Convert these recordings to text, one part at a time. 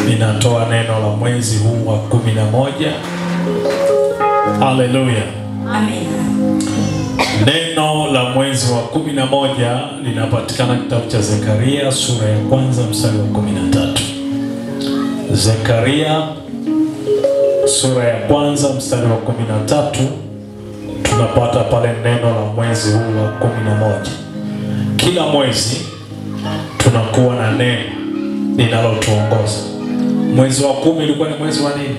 Ninatoa neno la mwezi huu wa 11. Haleluya. Amen. Neno la mwezi wa 11 linapatikana kitabu cha Zekaria sura ya 1 mstari wa 13. Zekaria sura ya 1 mstari wa 13 tunapata pale neno la mwezi huu wa 11. Kila mwezi tunakuwa na neno linalotuongoza. Mwezi wa 10 ilikuwa ni mwezi wa nini?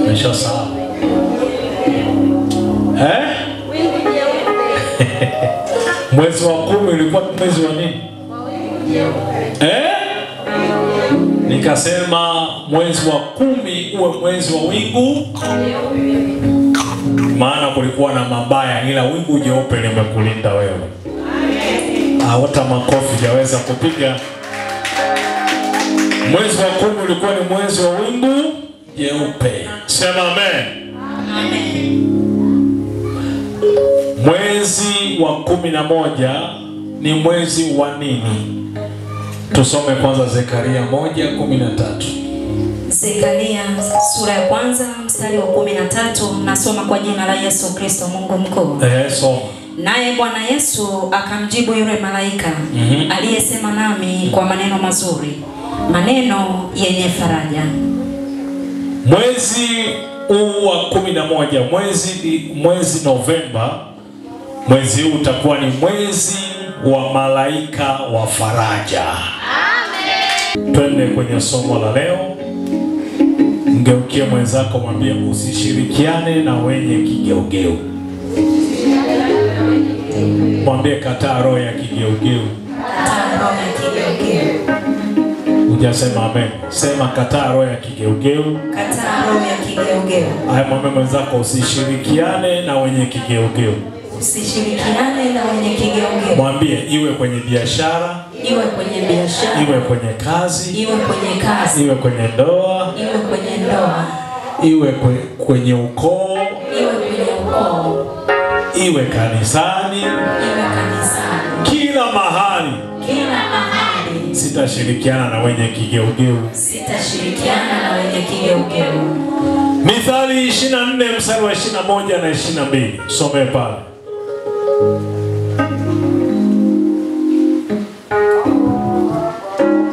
Nimeshasahau. Mwezi wa 10 ilikuwa mwezi wa nini? Nikasema mwezi wa 10 uwe mwezi wa wingu, maana kulikuwa na mabaya, ila wingu jeupe limekulinda wewe. Hata makofi yaweza kupiga. Mwezi wa 10 ulikuwa ni mwezi wa wingu jeupe. Sema amen. Amen. Mwezi wa 11 ni mwezi wa nini? Tusome kwanza Zekaria 1:13. Zekaria sura ya 1 mstari wa 13, nasoma kwa jina la Yesu Kristo Mungu mkuu. Soma. Naye Bwana Yesu akamjibu yule malaika aliyesema nami kwa maneno mazuri, maneno yenye faraja. Mwezi huu wa 11, mwezi Novemba, mwezi huu utakuwa ni mwezi wa malaika wa faraja. Amen. Twende kwenye somo la leo. Mgeukie mwenzako, mwambie usishirikiane na wenye kigeugeu. Mwambie kataa roho ya kigeugeu. Kataa roho ya kigeugeu. Hujasema amen. Sema kataa roho ya kigeugeu. Kataa roho ya kigeugeu. Haya, mwambie mwenzako usishirikiane na wenye kigeugeu. Usishirikiane na wenye kigeugeu. Mwambie iwe kwenye biashara, iwe kwenye biashara, iwe kwenye kazi, iwe kwenye kazi, iwe kwenye ndoa, iwe kwenye ndoa, iwe kwenye ukoo, iwe kwenye ukoo, iwe kanisani, iwe kanisani, kila mahali, kila mahali. Sitashirikiana na wenye kigeugeu. Sitashirikiana na wenye kigeugeu. Mithali 24 mstari wa 21 na 22. Some pale.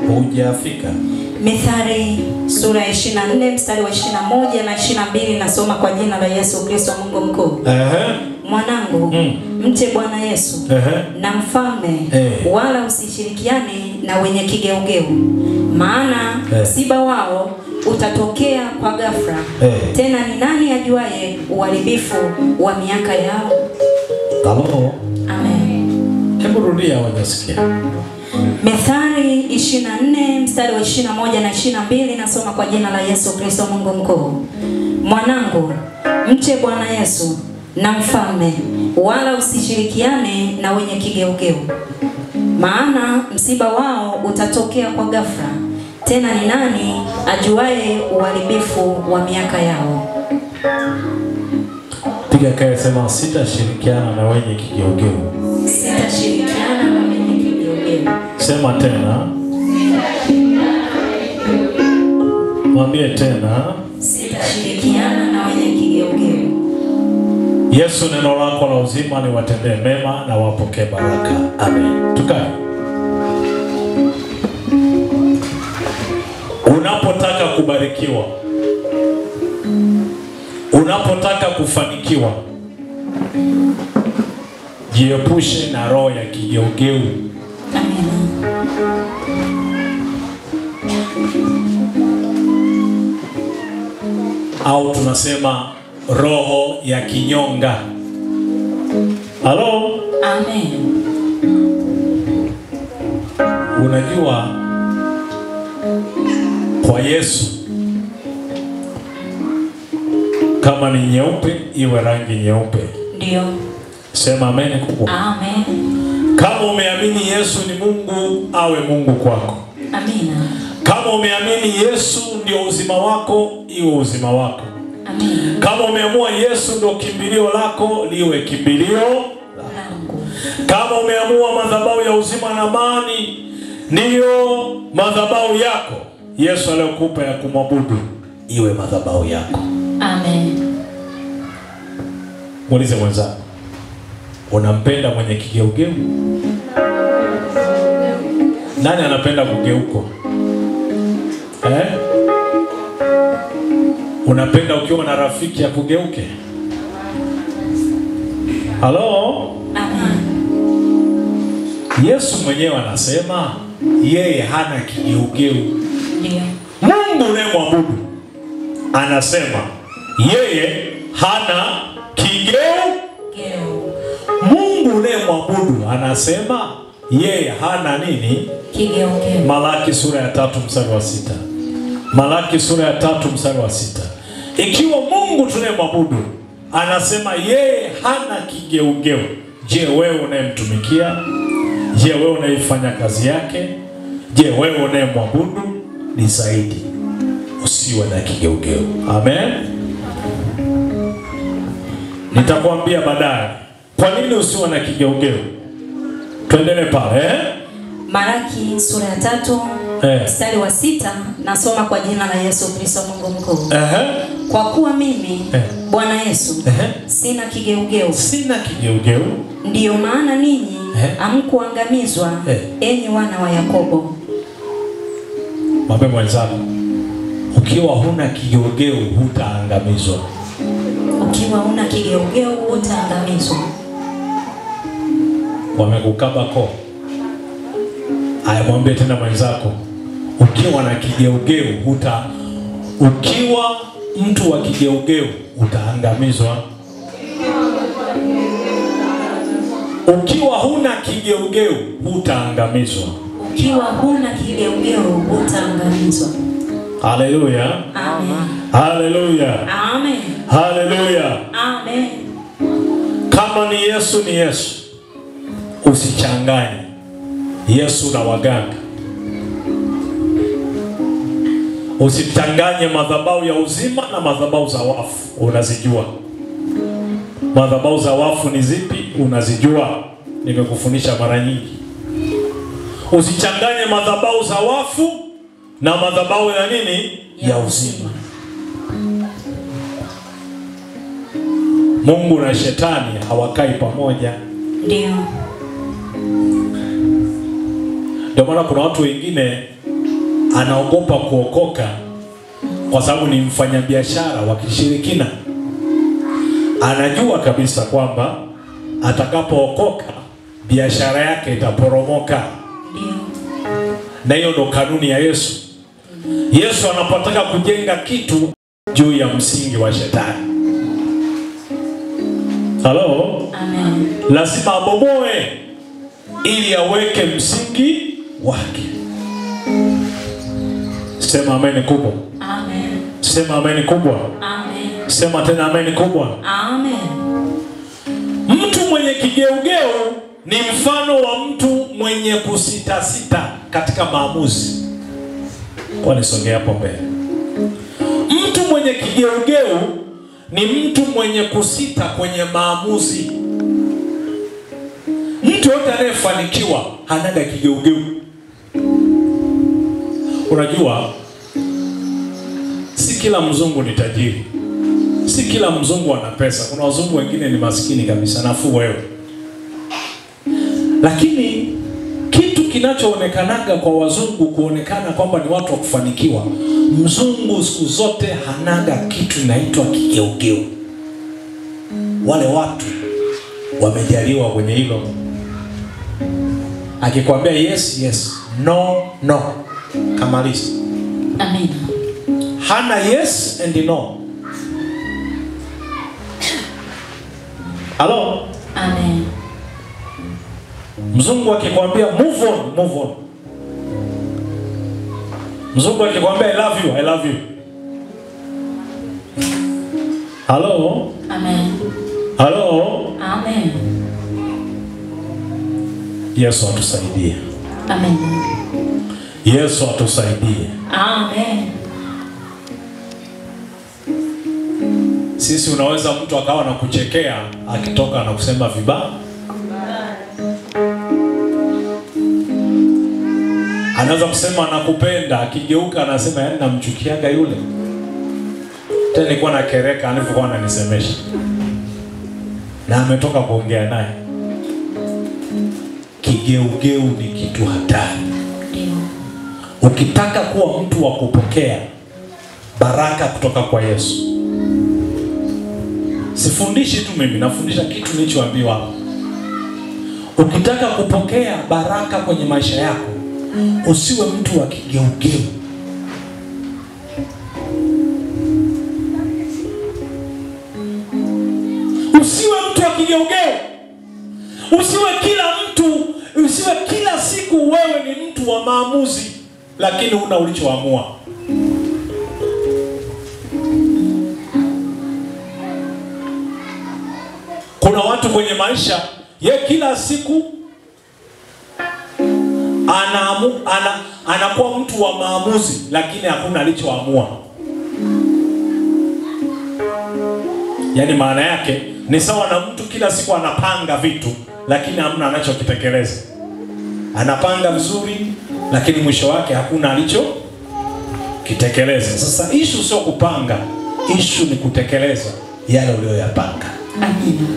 Hujafika. Mithali sura ya 24 mstari wa 21 na 22, nasoma kwa jina la Yesu Kristo Mungu mkuu. Mwanangu, mche Bwana Yesu na mfalme, wala usishirikiane na wenye kigeugeu, maana msiba wao utatokea kwa ghafla. Tena ni nani ajuaye uharibifu wa miaka yao? Halo. Amen. Hebu rudia wanyasikia. Mithali 24 mstari wa 21 na 22, nasoma kwa jina la Yesu Kristo Mungu mkuu. Mwanangu, mche Bwana Yesu na mfalme, wala usishirikiane na wenye kigeugeu, maana msiba wao utatokea kwa ghafla. Tena ni nani ajuaye uharibifu wa miaka yao? Piga kaya, sema sitashirikiana na wenye kigeugeu. Sitashirikiana na wenye kigeugeu. Sema tena. Mwambie tena. Sitashirikiana na wenye kigeugeu. Yesu, neno lako la uzima liwatendee mema na wapokee baraka. Amen. Tukae. Unapotaka kubarikiwa, unapotaka kufanikiwa, jiepushe na roho ya kigeugeu. Amen. Au tunasema roho ya kinyonga. Halo? Amen. Unajua kwa Yesu, kama ni nyeupe iwe rangi nyeupe. Ndio. Sema amen kubwa. Amen. Kama umeamini Yesu ni Mungu, awe Mungu kwako. Amina. Kama umeamini Yesu ndio uzima wako, iwe uzima wako. Amina. Kama umeamua Yesu ndio kimbilio lako, liwe kimbilio langu. Kama umeamua madhabahu ya uzima na amani Ndiyo madhabahu yako Yesu aliyokupa ya kumwabudu iwe madhabahu yako. Amen. Muulize mwenzako, unampenda mwenye kigeugeu? Nani anapenda kugeuko? Unapenda ukiwa na rafiki ya kugeuke? Halo? Amen. Yesu mwenyewe anasema yeye hana kigeugeu. Ndio. Mungu unayemwabudu anasema yeye hana kigeugeu. Mungu unayemwabudu anasema yeye hana nini? Kigeugeu. Malaki sura ya 3 mstari wa 6. Malaki sura ya 3 mstari wa 6. Ikiwa Mungu tunayemwabudu anasema yeye hana kigeugeu, je, wewe unayemtumikia? Je, wewe unaifanya kazi yake? Je, wewe unayemwabudu? Ni zaidi usiwe na kigeugeu. Amen. Nitakwambia baadaye kwa nini usiwe na kigeugeu. Tuendelee pale. Malaki sura ya 3 mstari wa 6, nasoma kwa jina la Yesu Kristo Mungu mkuu. Kwa kuwa mimi Bwana Yesu sina kigeugeu. Sina kigeugeu. Ndiyo maana ninyi hamkuangamizwa enyi wana wa Yakobo. Mwambie mwenzako, ukiwa huna kigeugeu hutaangamizwa. Ukiwa huna kigeugeu hutaangamizwa. Wamekukaba ko. Aya, mwambie tena mwenzako, ukiwa na kigeugeu ukiwa mtu wa kigeugeu utaangamizwa. Ukiwa huna kigeugeu hutaangamizwa. Ukiwa huna kigeugeu hutaangamizwa. Haleluya. Amen. Haleluya. Amen. Haleluya. Amen. Kama ni Yesu, ni Yesu. Usichanganye Yesu na waganga. Usichanganye madhabahu ya uzima na madhabahu za wafu. Unazijua madhabahu za wafu ni zipi? Unazijua, nimekufundisha mara nyingi. Usichanganye madhabahu za wafu na madhabahu ya nini? Ya uzima. Mungu na shetani hawakai pamoja. Ndio. Ndio maana kuna watu wengine anaogopa kuokoka kwa sababu ni mfanyabiashara wa kishirikina. Anajua kabisa kwamba atakapookoka biashara yake itaporomoka. Ndio. Na hiyo ndo kanuni ya Yesu. Yesu anapotaka kujenga kitu juu ya msingi wa shetani. Halo? Amen. Lazima abomoe ili aweke msingi wake. Sema amen kubwa. Amen. Sema amen kubwa. Amen. Sema tena amen kubwa. Amen. Mtu mwenye kigeugeu ni mfano wa mtu mwenye kusita katika maamuzi. Kwa nisongea hapo mbele. Mtu mwenye kigeugeu ni mtu mwenye kusita kwenye maamuzi. Mtu yote anayefanikiwa hanaga kigeugeu. Unajua, si kila mzungu ni tajiri. Si kila mzungu ana pesa. Kuna wazungu wengine ni maskini kabisa, nafuu wewe. Lakini kitu kinachoonekanaga kwa wazungu kuonekana kwamba ni watu wa kufanikiwa, mzungu siku zote hanaga kitu inaitwa kigeugeu. Wale watu wamejaliwa kwenye hilo. Akikwambia yes, yes, no, no, kamaliza. Amen. Hana yes and no. Halo? Amen. Mzungu akikwambia move on, move on. Mzungu akikwambia I love you, I love you. Halo? Amen. Halo? Amen. Yesu atusaidie. Amen. Yesu atusaidie. Amen. Sisi unaweza mtu akawa na kuchekea akitoka na kusema vibaya. Anaweza kusema nakupenda, akigeuka anasema yaani namchukiaga yule. Tena nilikuwa na kereka alivyokuwa ananisemesha. Na ametoka kuongea naye. Kigeugeu ni kitu hatari. Ukitaka kuwa mtu wa kupokea baraka kutoka kwa Yesu, sifundishi tu mimi, nafundisha kitu nilichoambiwa. Ukitaka kupokea baraka kwenye maisha yako, usiwe mtu wa kigeugeu. Usiwe mtu wa kigeugeu. Usiwe kila siku wewe ni mtu wa maamuzi lakini huna ulichoamua. Kuna watu kwenye maisha kila siku anakuwa mtu wa maamuzi lakini hakuna alichoamua. Yaani maana yake ni sawa na mtu kila siku anapanga vitu lakini hamna anachokitekeleza. Anapanga vizuri lakini mwisho wake hakuna alichokitekeleza. Sasa issue sio kupanga, issue ni kutekeleza yale uliyoyapanga. Amina.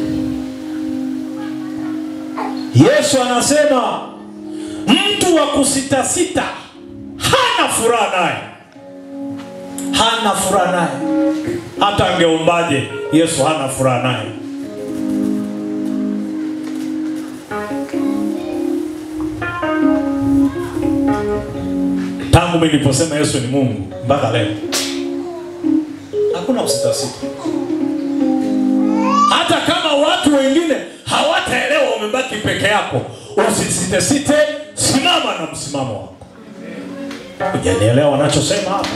Yesu anasema mtu wa kusitasita hana furaha naye. Hana furaha naye. Hata angeombaje, Yesu hana furaha naye. Tangu mimi niliposema Yesu ni Mungu mpaka leo hakuna kusitasita. Hata kama watu wengine hawataelewa, umebaki peke yako, usisite, simama na msimamo wako. Hujanielewa wanachosema hapa?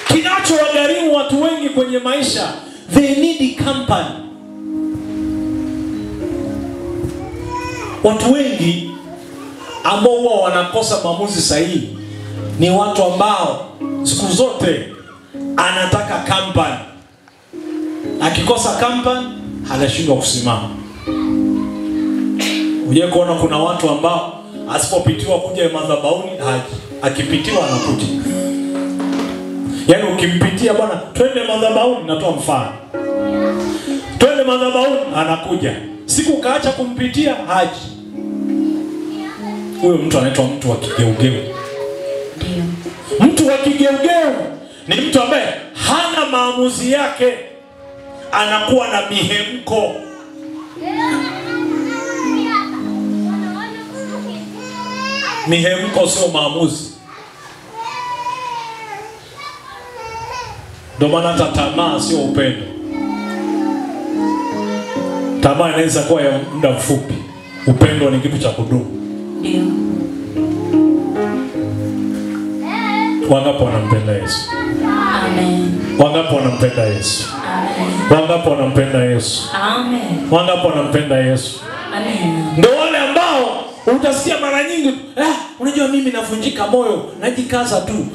Kinachowagharimu watu wengi kwenye maisha, they need company. Watu wengi ambao huwa wanakosa maamuzi sahihi ni watu ambao siku zote anataka company. Akikosa company anashindwa kusimama. Uje kuona kuna watu ambao asipopitiwa kuja madhabahuni haji, akipitiwa anakuja. Yaani ukimpitia bwana twende madhabahuni, natoa mfano, twende madhabahuni anakuja. Siku kaacha kumpitia haji. Huyo mtu anaitwa mtu wa kigeugeu. Ndio. Mtu wa kigeugeu ni mtu ambaye hana maamuzi yake, anakuwa na mihemko. Mihemko sio maamuzi. Ndio maana hata tamaa sio upendo. Tamaa inaweza kuwa ya muda mfupi. Upendo ni kitu cha kudumu. Ndio. Wangapi wanampenda Yesu? Amen. Wangapi wanampenda Yesu? Amen. Wangapi wanampenda Yesu? Amen. Wangapi wanampenda Yesu? Amen. Ndio wale ambao utasikia mara nyingi, unajua mimi navunjika moyo, najikaza tu.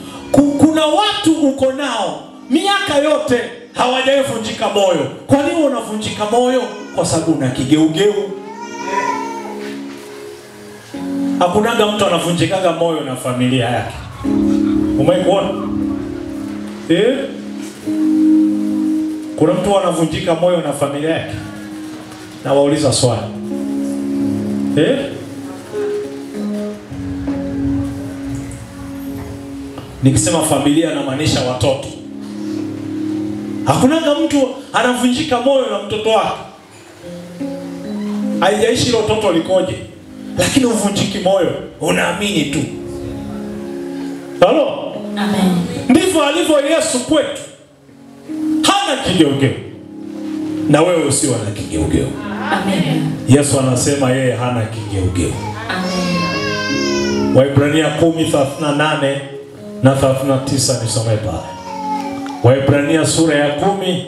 Kuna watu uko nao miaka yote hawajavunjika moyo. Kwa nini unavunjika moyo? Kwa sababu una kigeugeu. Hakunaga mtu anavunjikaga moyo na familia yake. Umeikuona? Kuna mtu anavunjika moyo na familia yake? Na wauliza swali. Nikisema familia namaanisha watoto. Hakunaga mtu anavunjika moyo na mtoto wake. Haijaishi hilo toto likoje, lakini uvunjiki moyo, unaamini tu. Halo? Amen. Ndivyo alivyo Yesu kwetu. Hana kigeugeu. Na wewe usiwe na kigeugeu. Amen. Yesu anasema yeye hana kigeugeu. Amen. Waibrania 10:38 na 39 nisome pale. Waibrania sura ya 10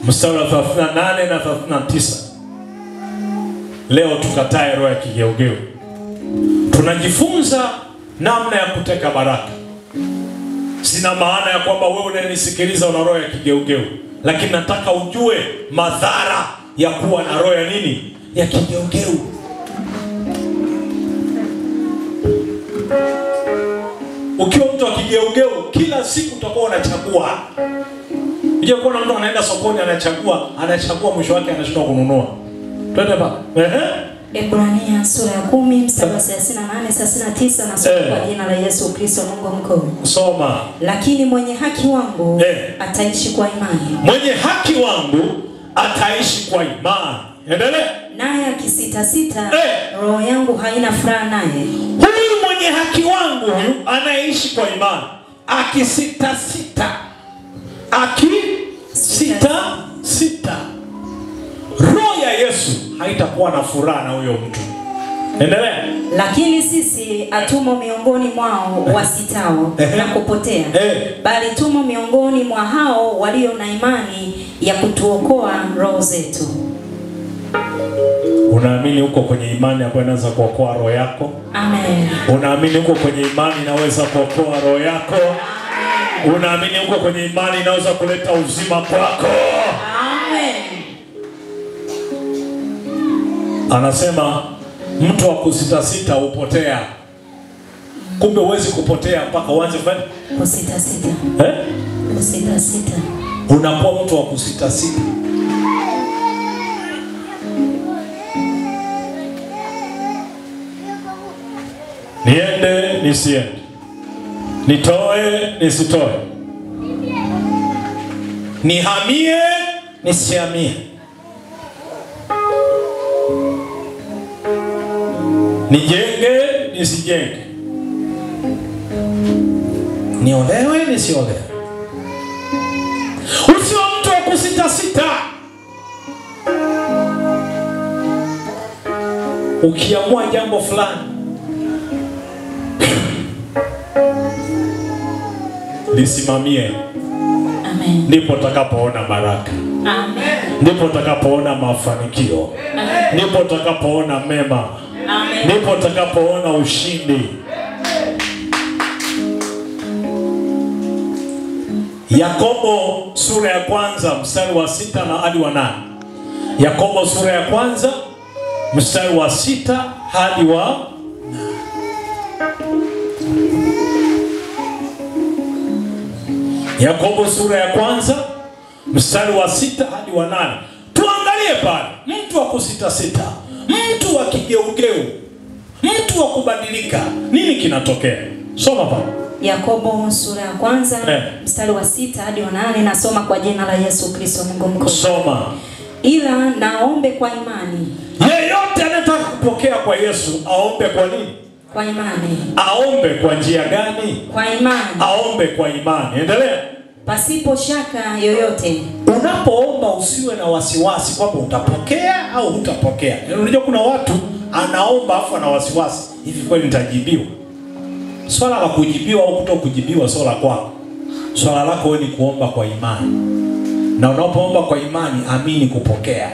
mstari wa 38 na 39. Leo tukatae roho ya kigeugeu. Tunajifunza namna ya kuteka baraka. Sina maana ya kwamba wewe unanisikiliza una roho ya kigeugeu, lakini nataka ujue madhara ya kuwa na roho ya nini? Ya kigeugeu. Ukiwa mtu akigeugeu kila siku utakuwa unachagua. Unajua kuna mtu anaenda sokoni anachagua mwisho wake anashindwa kununua. Twende hapa. Ebrania sura ya 10 mstari wa 38-39 na soma kwa jina la Yesu Kristo Mungu mkuu. Soma. Lakini mwenye haki wangu ataishi kwa imani. Mwenye haki wangu ataishi kwa imani. Endelea. Naye akisita roho yangu haina furaha naye. Huyu mwenye haki wangu huyu anaishi kwa imani. Akisita roho ya Yesu haitakuwa na furaha na huyo mtu. Endelea. Lakini sisi atumo miongoni mwao wasitao na kupotea, bali tumo miongoni mwa hao walio na imani ya kutuokoa roho zetu. Unaamini uko kwenye imani ambayo inaweza kuokoa roho yako? Amen. Unaamini uko kwenye imani inaweza kuokoa roho yako? Amen. Unaamini uko kwenye imani inaweza kuleta uzima kwako? Amen. Anasema mtu wa kusita hupotea. Kumbe huwezi kupotea mpaka uanze kufanya kusita. Kusita. Unakuwa mtu wa kusita. Niende nisiende, nitoe nisitoe, nihamie nisihamie, nijenge nisijenge, niolewe nisiolewe. Usiwe mtu wa kusita. Ukiamua jambo fulani lisimamie. Amen. Ndipo utakapoona baraka. Amen. Ndipo utakapoona mafanikio. Amen. Ndipo utakapoona mema. Amen. Ndipo utakapoona ushindi. Yakobo sura ya 1 mstari wa 6 na hadi wa 8. Yakobo sura ya 1 mstari wa 6 hadi wa Yakobo sura ya 1 mstari wa 6 hadi wa 8. Tuangalie pale. Mtu wa kusita, mtu wa kigeugeu, mtu wa kubadilika, nini kinatokea? Soma pale. Yakobo sura ya 1 mstari wa 6 hadi wa 8, nasoma kwa jina la Yesu Kristo Mungu mkuu. Soma. Ila naombe kwa imani. Yeyote anataka kupokea kwa Yesu aombe kwa nini? Kwa imani. Aombe kwa njia gani? Kwa imani. Aombe kwa imani. Endelea. Pasipo shaka yoyote. Unapoomba usiwe na wasiwasi kwamba utapokea au hutapokea. Unajua kuna watu anaomba afu ana wasiwasi. Hivi kweli nitajibiwa? Swala la kujibiwa au kutokujibiwa sio la kwako. Swala lako wewe ni kuomba kwa imani. Na unapoomba kwa imani, amini kupokea.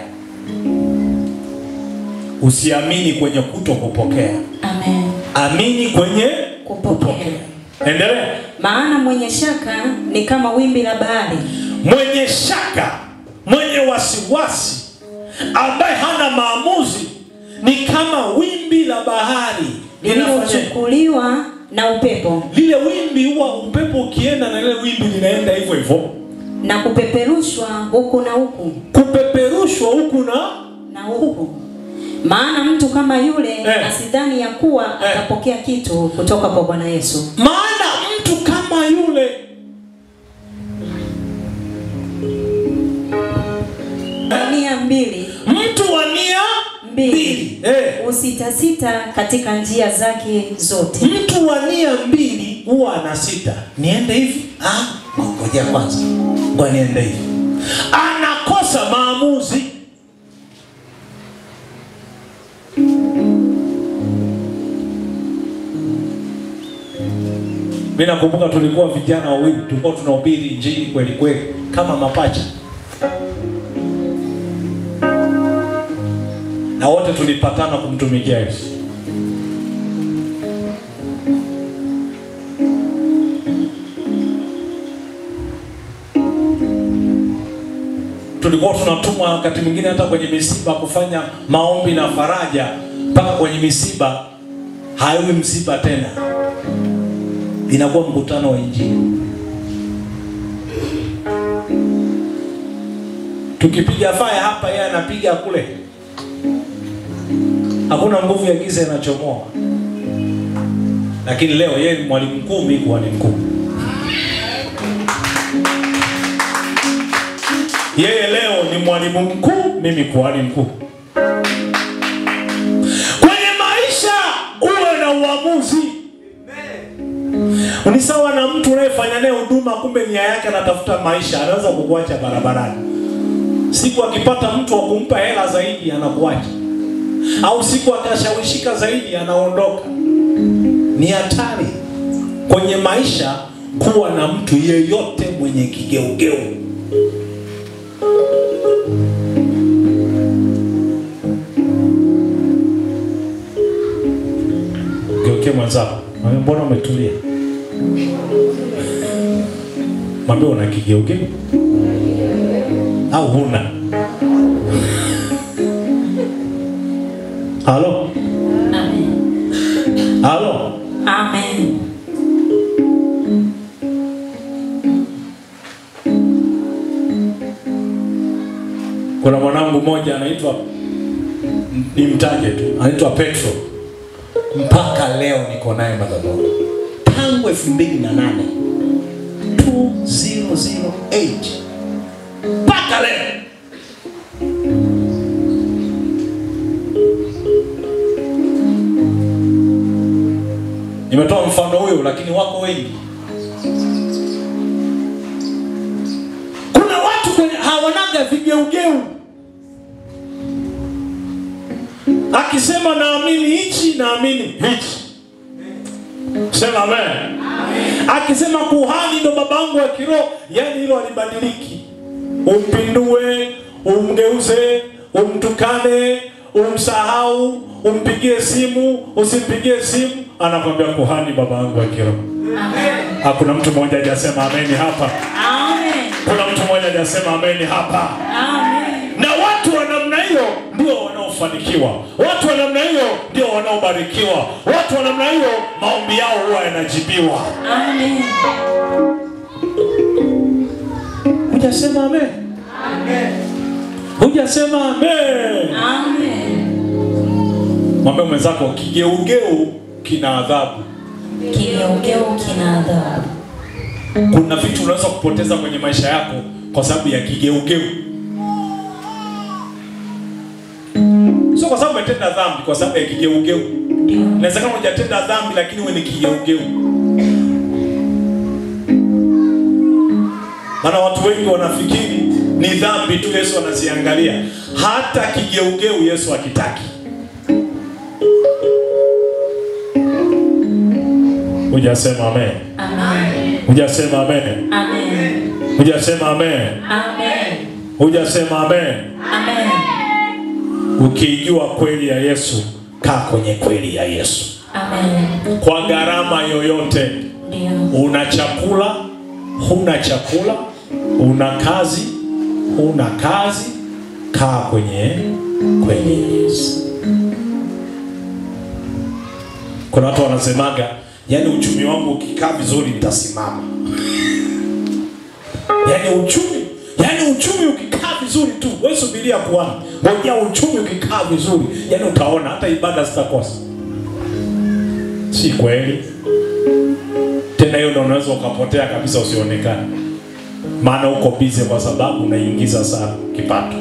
Usiamini kwenye kutokupokea. Amen. Amini kwenye kupokea. Endelea. Maana mwenye shaka ni kama wimbi la bahari. Mwenye shaka, mwenye wasiwasi, ambaye hana maamuzi ni kama wimbi la bahari lililochukuliwa na upepo. Lile wimbi huwa upepo ukienda na lile wimbi linaenda hivyo hivyo. Na kupeperushwa huku na huku. Kupeperushwa huku na huku. Maana mtu kama yule asidhani ya kuwa atapokea kitu kutoka kwa Bwana Yesu. Maana mtu kama yule nia mbili. Mtu wa nia mbili. Usitasita katika njia zake zote. Mtu wa nia mbili huwa anasita. Niende hivi? Ngoja kwanza. Ngoja niende hivi. Anakosa maamuzi. Mimi nakumbuka tulikuwa vijana wawili, tulikuwa tunahubiri injili kweli kweli kama mapacha. Na wote tulipatana kumtumikia Yesu. Tulikuwa tunatumwa wakati mwingine hata kwenye misiba kufanya maombi na faraja, mpaka kwenye misiba haiwi msiba tena. inakuwa mkutano wa Injili. Tukipiga faya hapa, yeye anapiga kule. Hakuna nguvu ya giza inachomoa. Lakini leo yeye ni mwalimu mkuu, mimi kuhani mkuu. Yeye leo ni mwalimu mkuu, mimi kuhani mkuu. Kwenye maisha uwe na uamuzi. Ni sawa na mtu unayefanya naye huduma, kumbe nia yake anatafuta maisha, anaweza kukuacha barabarani. Siku akipata mtu wa kumpa hela zaidi anakuacha. Au siku akashawishika zaidi anaondoka. Ni hatari kwenye maisha kuwa na mtu yeyote mwenye kigeugeu. Geuke mwenzako, mbona umetulia? Mwambie una kigeugeu au huna? Halo? Amen. Halo? Amen. Kuna mwanangu mmoja anaitwa, nimtaje tu, anaitwa Petro. Mpaka leo niko naye madhabahu. Tangu 2008. 2008. Mpaka leo. Nimetoa mfano huyo, lakini wako wengi. Kuna watu kwenye hawanaga vigeugeu. Akisema naamini hichi, naamini hichi. Sema amen. Amen. Akisema kuhani ndo babangu wa kiroho, yani hilo halibadiliki. Umpindue, umgeuze, umtukane, umsahau, umpigie simu, usimpigie simu, anakwambia kuhani babangu wa kiroho. Amen. Hakuna mtu mmoja hajasema amen hapa. Amen. Kuna mtu mmoja hajasema amen hapa. Amen. Na watu wa namna hiyo ndio wanaofanikiwa. Watu wa namna hiyo ndio wanaobarikiwa. Watu wa namna hiyo maombi yao huwa yanajibiwa. Amen. Hujasema amen? Amen. Hujasema amen? Amen. Mwambie mwenzako kigeugeu kina adhabu. Kigeugeu kina adhabu. Kuna vitu unaweza kupoteza kwenye maisha yako kwa sababu ya kigeugeu. Sio kwa sababu umetenda dhambi, kwa sababu ya kigeugeu. Inaweza kama hujatenda dhambi lakini wewe ni kigeugeu. Maana watu wengi wanafikiri ni dhambi tu Yesu anaziangalia. Hata kigeugeu Yesu hakitaki. Hujasema amen? Amen. Hujasema amen? Amen. Hujasema amen? Amen. Hujasema amen? Amen. Ukijua kweli ya Yesu, kaa kwenye kweli ya Yesu. Amen. Kwa gharama yoyote. Ndio. Una chakula, huna chakula, una kazi, huna kazi, kaa kwenye Yesu. Kuna watu wanasemaga, yani uchumi wangu ukikaa vizuri nitasimama. Yani uchumi ukikaa vizuri tu, wewe subiria kuona. Ngoja uchumi ukikaa vizuri, yani utaona hata ibada zitakosa. Si kweli? Tena hiyo ndio unaweza ukapotea kabisa usionekane. Maana uko busy kwa sababu unaingiza sana kipato.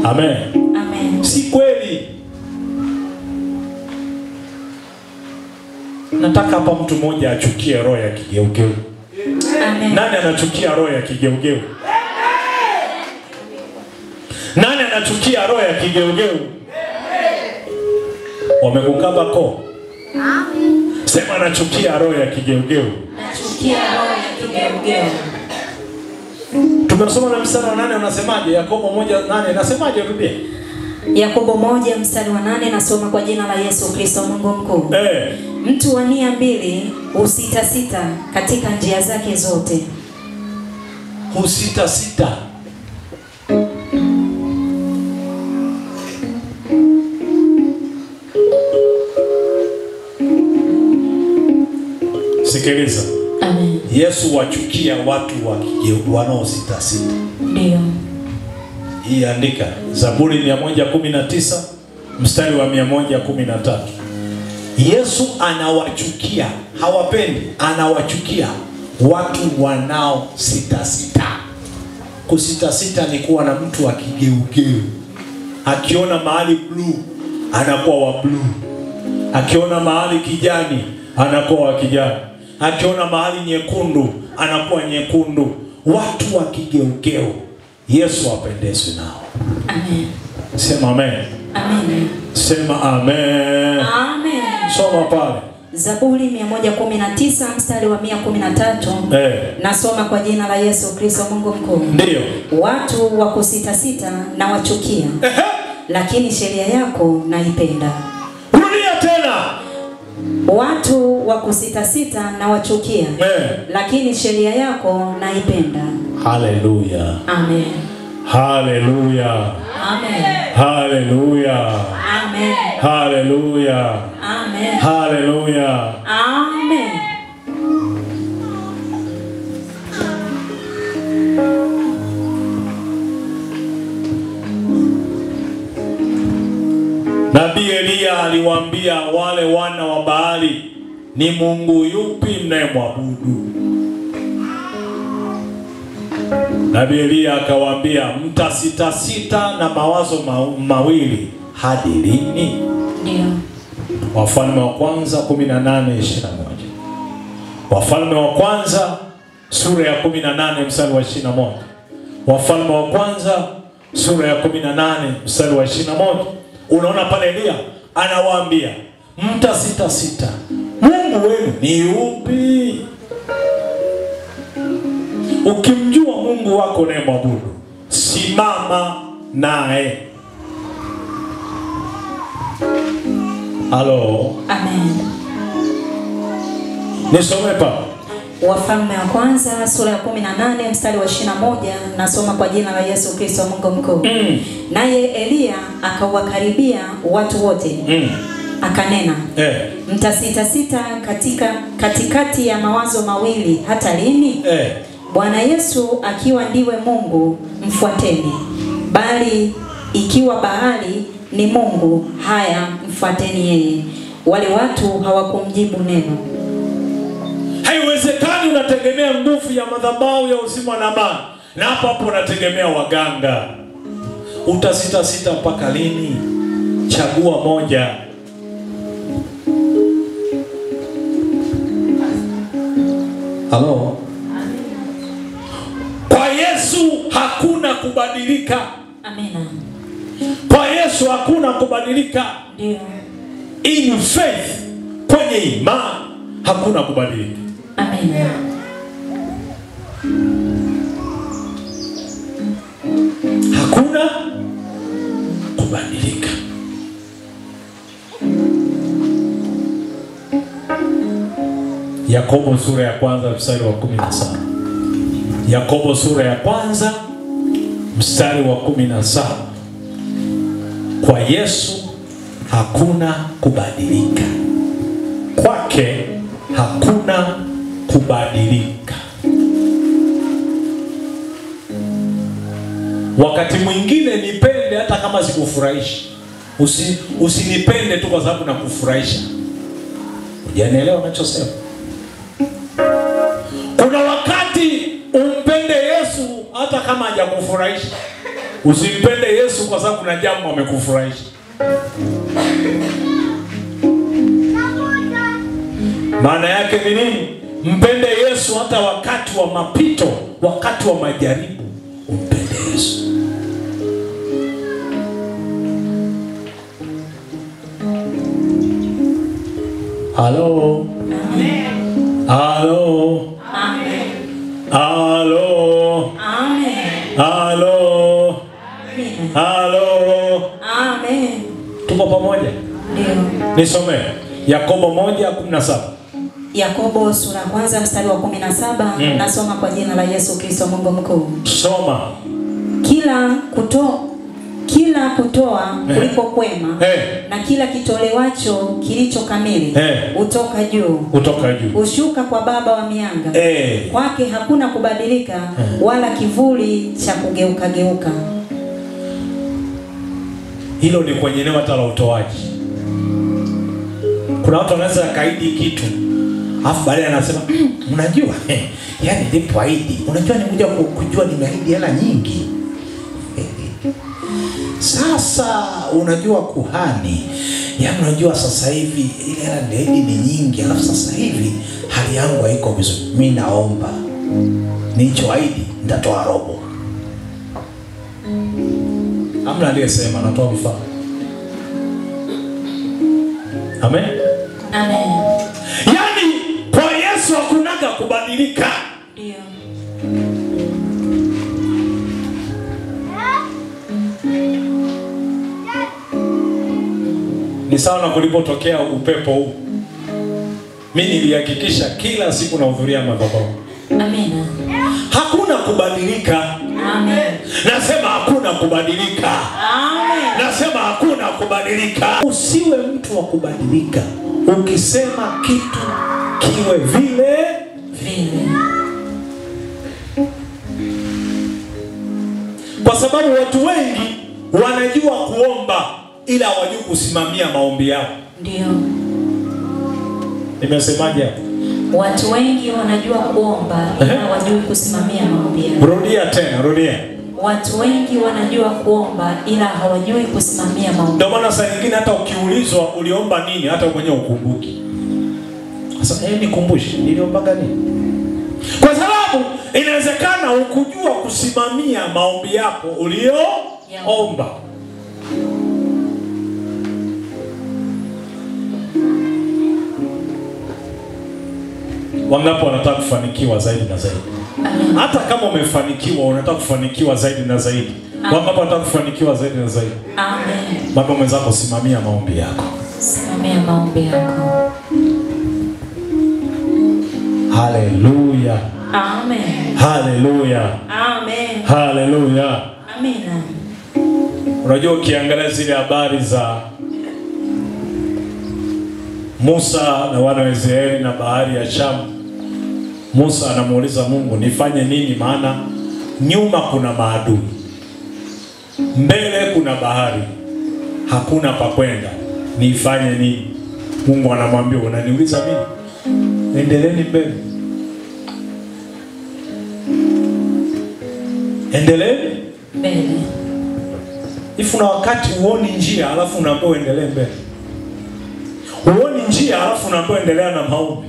Amen. Amen. Si kweli? Nataka hapa mtu mmoja achukie roho ya kigeugeu. Amen. Nani anachukia roho ya kigeugeu? Nani anachukia roho ya kigeugeu? Wamekukaba ko? Amen. Sema anachukia roho ya kigeugeu. Nachukia roho ya kigeugeu. Tumesoma na mstari wa 8 unasemaje? Yakobo 1:8 nasemaje rudie? Yakobo 1 mstari wa 8 nasoma kwa jina la Yesu Kristo Mungu mkuu. Mtu wa nia mbili husitasita katika njia zake zote. Husitasita. Sikiliza. Amen. Yesu wachukia watu wanaosita sita. Ndio. Hii andika Zaburi 119 mstari wa 113. Yesu anawachukia, hawapendi, anawachukia watu wanao sita sita. Kusita sita ni kuwa na mtu akigeugeu. Akiona mahali blue anakuwa wa blue. Akiona mahali kijani anakuwa wa kijani. Akiona mahali nyekundu anakuwa nyekundu. Watu wakigeugeu. Yesu apendezwe nao. Amen. Sema amen. Amen. Sema amen. Amen. Soma pale. Zaburi 119 mstari wa 113. Nasoma kwa jina la Yesu Kristo Mungu mkuu. Ndio. Watu wa kusita sita na wachukia. Lakini sheria yako naipenda. Rudia tena. Watu wa kusita sita na wachukia. Lakini sheria yako naipenda. Haleluya. Amen. Haleluya. Amen. Haleluya. Amen. Haleluya. Amen. Haleluya. Amen. Nabii Elia aliwaambia wale wana wa Baali, ni Mungu yupi mnayemwabudu? Nabii Elia akawaambia, mtasita sita na mawazo mawili hadi lini? Ndio. Wafalme wa kwanza 18:21. Wafalme wa kwanza sura ya 18 mstari wa 21. Wafalme wa kwanza sura ya 18 mstari wa 21. Unaona pale Elia anawaambia, mtasita sita. Mungu wenu ni yupi? Ukimjua Mungu wako unayemwabudu, simama naye. Halo. Amen. Nisome pa Wafalme wa kwanza sura ya 18 mstari wa 21. Nasoma kwa jina la Yesu Kristo Mungu mkuu. Naye Elia akawakaribia watu wote. Akanena, mtasita sita katikati ya mawazo mawili hata lini? Bwana Yesu akiwa ndiwe Mungu mfuateni, bali ikiwa Baali ni Mungu, haya mfuateni yeye. Wale watu hawakumjibu neno. Haiwezekani unategemea nguvu ya madhabahu ya uzima na amani, na hapo unategemea waganga. Utasita sita mpaka lini? Chagua moja. Halo. Kwa Yesu hakuna kubadilika. Amina. Kwa Yesu hakuna kubadilika. Ndio. In faith, kwenye imani hakuna kubadilika. Amina. Hakuna kubadilika. Yakobo sura ya kwanza mstari wa 17. Yakobo sura ya kwanza mstari wa 17. Kwa Yesu hakuna kubadilika. Kwake hakuna kubadilika. Wakati mwingine nipende hata kama sikufurahishi. Usinipende tu kwa sababu nakufurahisha. Unanielewa ninachosema? Kuna wakati umpende Yesu hata kama hajakufurahisha. Usimpende Yesu kwa sababu kuna jambo amekufurahisha. Maana yake ni nini? Mpende Yesu hata wakati wa mapito, wakati wa majaribu, umpende Yesu. Halo. Amen. Halo. Amen. Halo. Amen. Halo. Amen. Halo. Amen. Tuko pamoja? Ndio. Nisome Yakobo 1:17. Yakobo sura ya kwanza mstari wa 17. Nasoma kwa jina la Yesu Kristo Mungu mkuu. Soma. Kila kutoa kuliko kwema, na kila kitolewacho kilicho kamili utoka juu. Ushuka kwa Baba wa mianga. Kwake hakuna kubadilika wala kivuli cha kugeuka geuka. Hilo ni kwenye eneo hata la utoaji. Kuna watu wanaweza kaidi kitu, afu baadaye anasema unajua yani nilipoahidi, unajua nimekuja kujua nimeahidi hela nyingi. Sasa unajua kuhani, yani unajua sasa hivi ile hela niliahidi ni nyingi, alafu sasa hivi hali yangu haiko vizuri. Mimi naomba nilichoahidi nitatoa robo. Amna aliyesema natoa mfano. Amen. Amen. Yani kwa Yesu hakunaga kubadilika. Ndio. Ni sawa na kulipotokea upepo huu. Mimi nilihakikisha kila siku nahudhuria madhabahu. Amina. Hakuna kubadilika. Amen. Nasema hakuna kubadilika. Amen. Nasema hakuna kubadilika. Usiwe mtu wa kubadilika. Ukisema kitu kiwe vile vile. Kwa sababu watu wengi wanajua kuomba ila hawajui kusimamia maombi yao. Ndio. Nimesemaje hapo? Watu wengi wanajua kuomba ila hawajui kusimamia maombi yao. Rudia tena, rudia. Watu wengi wanajua kuomba ila hawajui kusimamia maombi. Ndio maana saa nyingine hata ukiulizwa uliomba nini hata mwenyewe ukumbuki. Sasa nikumbushe niliomba nini? Kwa sababu inawezekana ukujua kusimamia maombi yako ulioomba. Wangapi wanataka kufanikiwa zaidi na zaidi? Amen. Hata kama umefanikiwa unataka kufanikiwa zaidi na zaidi. Wangapi wanataka kufanikiwa zaidi na zaidi? Amen. Baba mwenzako, simamia maombi yako. Simamia maombi yako. Haleluya. Amen. Haleluya. Amen. Haleluya. Amina. Unajua ukiangalia zile habari za Musa na wana wa Israeli na bahari ya Shamu, Musa anamuuliza Mungu, nifanye nini maana nyuma kuna maadui, mbele kuna bahari, hakuna pa kwenda, nifanye nini? Mungu anamwambia, unaniuliza mimi? Endeleeni mbele. Endeleeni mbele. Ifu na wakati uoni njia alafu unaambiwa uendelee mbele. Uoni njia alafu unaambiwa endelea na maombi.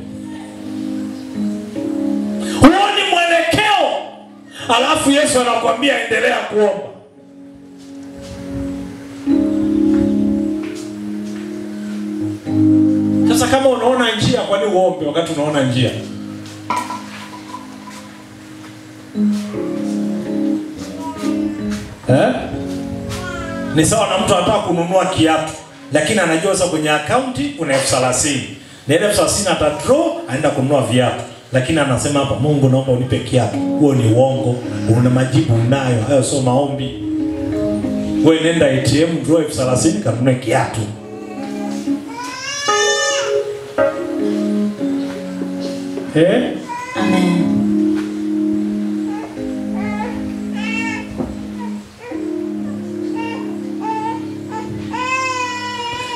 Uoni mwelekeo alafu Yesu anakuambia endelea kuomba. Sasa kama unaona njia, kwa nini uombe wakati unaona njia? Ni sawa na mtu anataka kununua kiatu, lakini anajua sasa kwenye akaunti kuna 30,000. Na ile 30,000 atadraw aenda kununua viatu. Lakini anasema hapa, Mungu naomba unipe kiatu. Huo ni uongo. Una majibu unayo. Hayo sio maombi. Wewe nenda ATM draw 30,000 kanunue kiatu. Amen.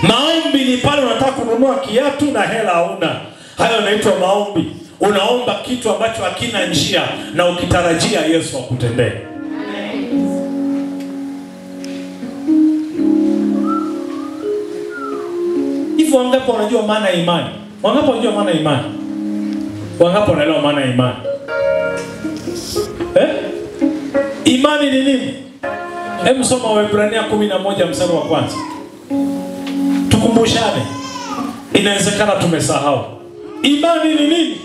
Maombi ni pale unataka kununua kiatu na hela hauna. Hayo yanaitwa maombi. Unaomba kitu ambacho hakina njia na ukitarajia Yesu akutendee. Hivyo wangapi wanajua maana ya imani? Wangapi wanajua maana ya imani? Wangapi wanaelewa maana ya imani? Imani ni nini? Hebu soma Waebrania 11 mstari wa kwanza. Tukumbushane. Inawezekana tumesahau. Imani ni nini?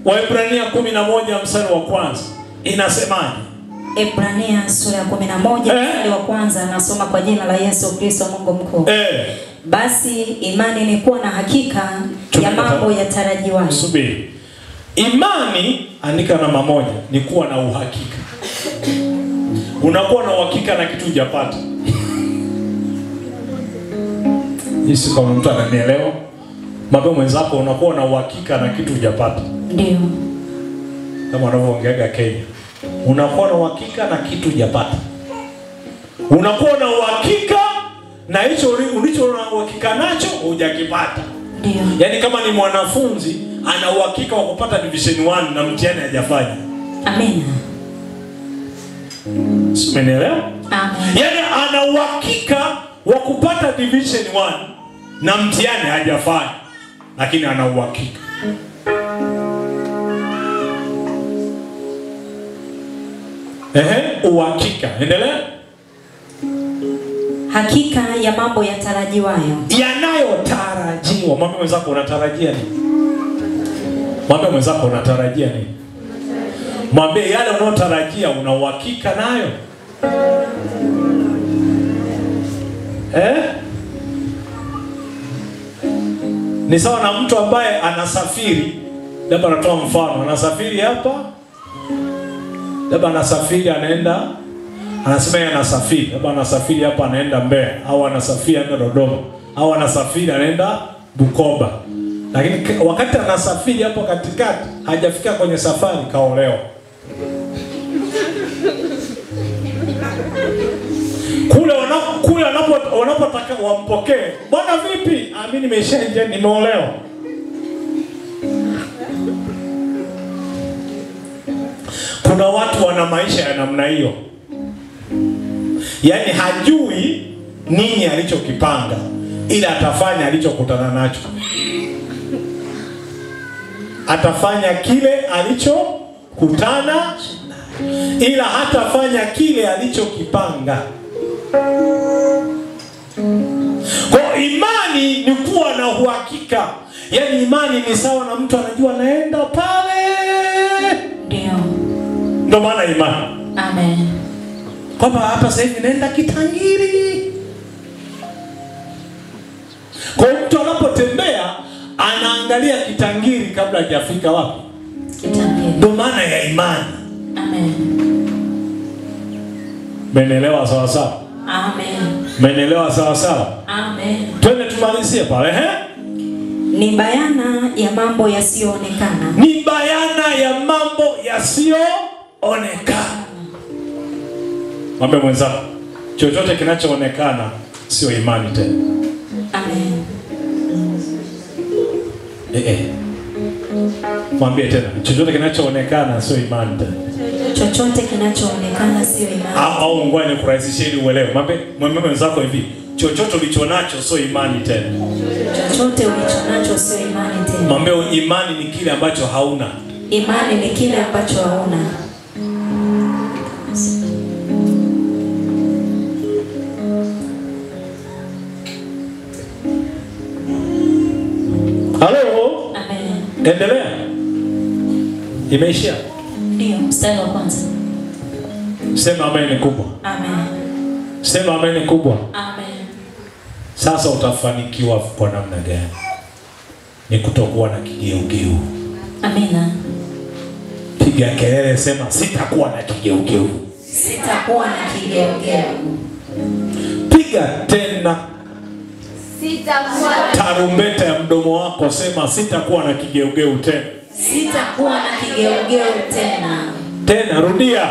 Waebrania 11 mstari wa kwanza. Inasemaje? Ebrania sura ya 11 mstari wa kwanza, nasoma kwa jina la Yesu Kristo Mungu mkuu. Basi imani ni kuwa na hakika ya mambo yatarajiwayo. Subiri. Imani, andika namba moja, ni kuwa na uhakika. Unakuwa na uhakika na kitu hujapata. Yesu kama mtu ananielewa. Mwambie mwenzako unakuwa na uhakika na kitu hujapata. Ndio. Kama wanavyoongeaga Kenya. Unakuwa na uhakika na kitu hujapata. Unakuwa na uhakika na hicho ulicho na uhakika nacho hujakipata. Ndio. Yaani kama ni mwanafunzi ana uhakika wa kupata division 1 na mtihani hajafanya. Amen. Umeelewa? Amen. Yaani ana uhakika wa kupata division 1 na mtihani hajafanya, lakini ana uhakika. Uhakika. Endelea. Hakika ya mambo yatarajiwayo. Yanayotarajiwa. Mwambie mwenzako unatarajia nini? Mwambie mwenzako unatarajia nini? Mwambie yale unayotarajia una uhakika nayo. Ni sawa na mtu ambaye anasafiri. Labda natoa mfano, anasafiri hapa. Labda anasafiri anaenda, anasema yeye anasafiri. Labda anasafiri hapa anaenda Mbeya, au anasafiri anaenda Dodoma, au anasafiri anaenda Bukoba. Lakini wakati anasafiri hapo katikati, hajafika kwenye safari kaolewa. Kule wanapotaka wampokee. Bwana vipi? Mimi nimeshaingia, nimeolewa. Kuna watu wana maisha ya namna hiyo. Yaani hajui nini alichokipanga, ila atafanya alichokutana nacho. Atafanya kile alichokutana, ila hatafanya kile alichokipanga. Kwa imani ni kuwa na uhakika. Yaani imani ni sawa na mtu anajua naenda pale. Ndio. Ndio maana imani. Amen. Kwamba hapa sasa hivi naenda Kitangiri. Kwa mtu anapotembea anaangalia Kitangiri kabla hajafika wapi? Kitangiri. Ndio maana ya imani. Amen. Menelewa sawa sawa? Amen. Menelewa sawa sawa? Amen. Twende tumalizie pale, Ni bayana ya mambo yasiyoonekana. Ni bayana ya mambo yasiyoonekana. Mwambie mwenzako, chochote kinachoonekana sio imani tena. Amen. Mwambie tena, chochote kinachoonekana sio imani tena. Chochote kinachoonekana sio imani. Au ngoja nikurahisishie ili uelewe. Mwambie mwenzako hivi, chochote ulichonacho sio imani tena. Chochote ulichonacho sio imani tena. Mwambie imani ni kile ambacho hauna. Imani ni kile ambacho hauna. Halo? Amen. Endelea. Imeisha. Ndio, mstari wa kwanza. Sema amen ni kubwa. Amen. Sema amen ni kubwa. Amen. Sasa utafanikiwa kwa namna gani? Ni kutokuwa na kigeugeu. Amina. Piga kelele, sema sitakuwa na kigeugeu. Sitakuwa na kigeugeu. Piga tena. Sitakuwa. Tarumbeta ya mdomo wako, sema sitakuwa na kigeugeu tena. Sitakuwa na kigeugeu tena. Tena rudia.